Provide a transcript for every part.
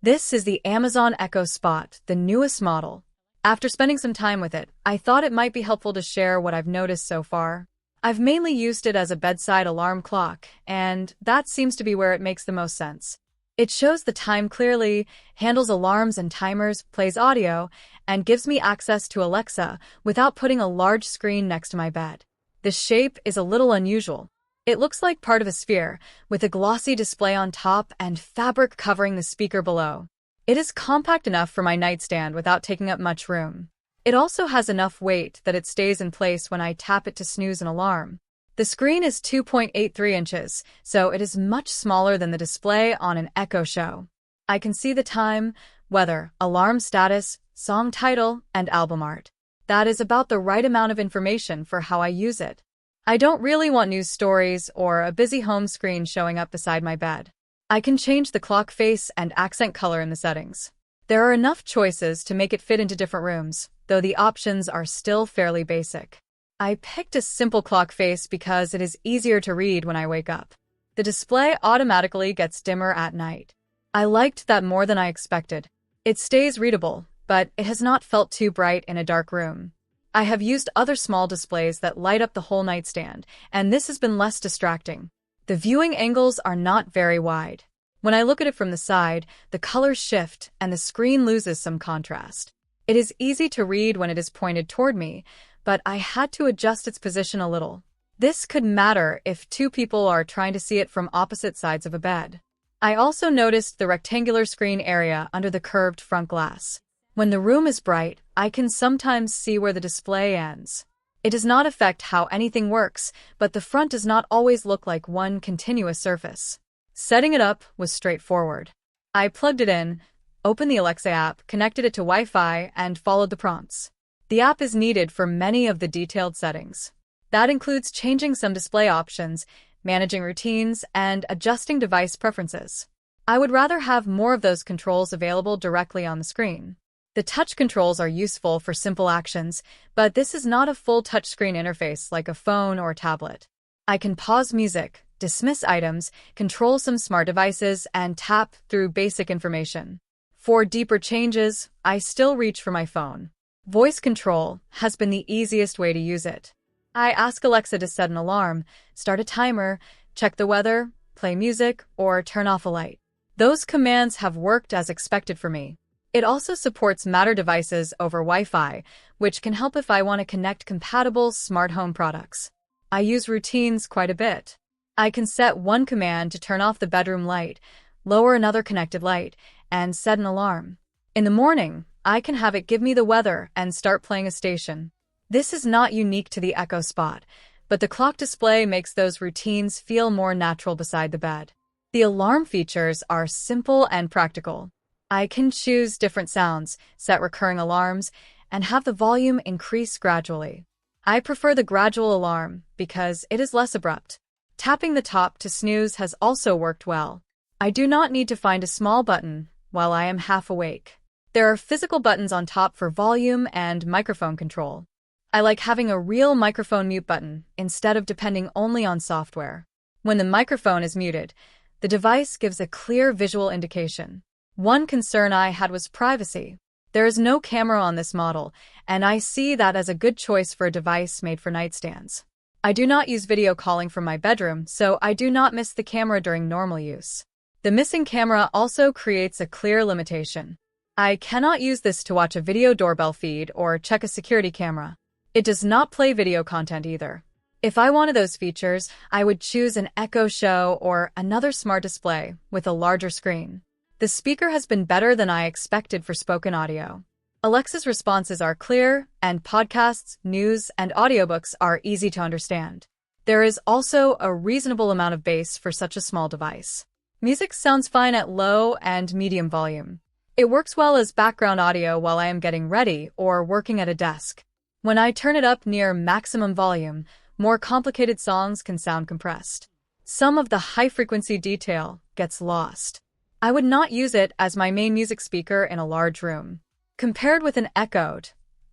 This is the Amazon Echo Spot, the newest model. After spending some time with it, I thought it might be helpful to share what I've noticed so far. I've mainly used it as a bedside alarm clock, and that seems to be where it makes the most sense. It shows the time clearly, handles alarms and timers, plays audio, and gives me access to Alexa without putting a large screen next to my bed. The shape is a little unusual. It looks like part of a sphere, with a glossy display on top and fabric covering the speaker below. It is compact enough for my nightstand without taking up much room. It also has enough weight that it stays in place when I tap it to snooze an alarm. The screen is 2.83 inches, so it is much smaller than the display on an Echo Show. I can see the time, weather, alarm status, song title, and album art. That is about the right amount of information for how I use it. I don't really want news stories or a busy home screen showing up beside my bed. I can change the clock face and accent color in the settings. There are enough choices to make it fit into different rooms, though the options are still fairly basic. I picked a simple clock face because it is easier to read when I wake up. The display automatically gets dimmer at night. I liked that more than I expected. It stays readable, but it has not felt too bright in a dark room. I have used other small displays that light up the whole nightstand, and this has been less distracting. The viewing angles are not very wide. When I look at it from the side, the colors shift and the screen loses some contrast. It is easy to read when it is pointed toward me, but I had to adjust its position a little. This could matter if two people are trying to see it from opposite sides of a bed. I also noticed the rectangular screen area under the curved front glass. When the room is bright, I can sometimes see where the display ends. It does not affect how anything works, but the front does not always look like one continuous surface. Setting it up was straightforward. I plugged it in, opened the Alexa app, connected it to Wi-Fi, and followed the prompts. The app is needed for many of the detailed settings. That includes changing some display options, managing routines, and adjusting device preferences. I would rather have more of those controls available directly on the screen. The touch controls are useful for simple actions, but this is not a full touchscreen interface like a phone or tablet. I can pause music, dismiss items, control some smart devices, and tap through basic information. For deeper changes, I still reach for my phone. Voice control has been the easiest way to use it. I ask Alexa to set an alarm, start a timer, check the weather, play music, or turn off a light. Those commands have worked as expected for me. It also supports Matter devices over Wi-Fi, which can help if I want to connect compatible smart home products. I use routines quite a bit. I can set one command to turn off the bedroom light, lower another connected light, and set an alarm. In the morning, I can have it give me the weather and start playing a station. This is not unique to the Echo Spot, but the clock display makes those routines feel more natural beside the bed. The alarm features are simple and practical. I can choose different sounds, set recurring alarms, and have the volume increase gradually. I prefer the gradual alarm because it is less abrupt. Tapping the top to snooze has also worked well. I do not need to find a small button while I am half awake. There are physical buttons on top for volume and microphone control. I like having a real microphone mute button instead of depending only on software. When the microphone is muted, the device gives a clear visual indication. One concern I had was privacy. There is no camera on this model, and I see that as a good choice for a device made for nightstands. I do not use video calling from my bedroom, so I do not miss the camera during normal use. The missing camera also creates a clear limitation. I cannot use this to watch a video doorbell feed or check a security camera. It does not play video content either. If I wanted those features, I would choose an Echo Show or another smart display with a larger screen. The speaker has been better than I expected for spoken audio. Alexa's responses are clear, and podcasts, news, and audiobooks are easy to understand. There is also a reasonable amount of bass for such a small device. Music sounds fine at low and medium volume. It works well as background audio while I am getting ready or working at a desk. When I turn it up near maximum volume, more complicated songs can sound compressed. Some of the high-frequency detail gets lost. I would not use it as my main music speaker in a large room. Compared with an Echo,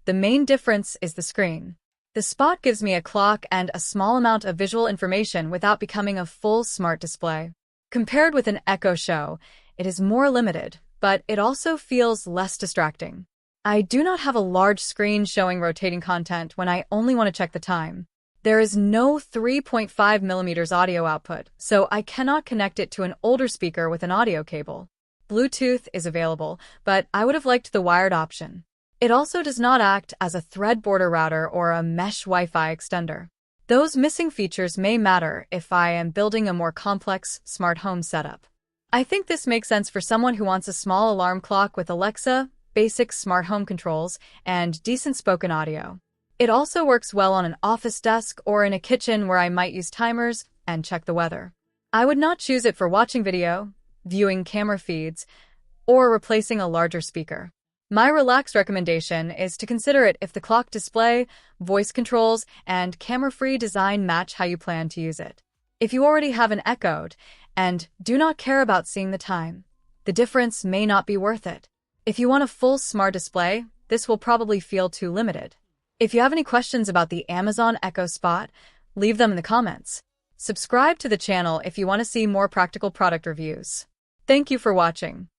the main difference is the screen. The Spot gives me a clock and a small amount of visual information without becoming a full smart display. Compared with an Echo Show, it is more limited, but it also feels less distracting. I do not have a large screen showing rotating content when I only want to check the time. There is no 3.5mm audio output, so I cannot connect it to an older speaker with an audio cable. Bluetooth is available, but I would have liked the wired option. It also does not act as a thread border router or a mesh Wi-Fi extender. Those missing features may matter if I am building a more complex smart home setup. I think this makes sense for someone who wants a small alarm clock with Alexa, basic smart home controls, and decent spoken audio. It also works well on an office desk or in a kitchen where I might use timers and check the weather. I would not choose it for watching video, viewing camera feeds, or replacing a larger speaker. My relaxed recommendation is to consider it if the clock display, voice controls, and camera-free design match how you plan to use it. If you already have an Echo and do not care about seeing the time, the difference may not be worth it. If you want a full smart display, this will probably feel too limited. If you have any questions about the Amazon Echo Spot, leave them in the comments. Subscribe to the channel if you want to see more practical product reviews. Thank you for watching.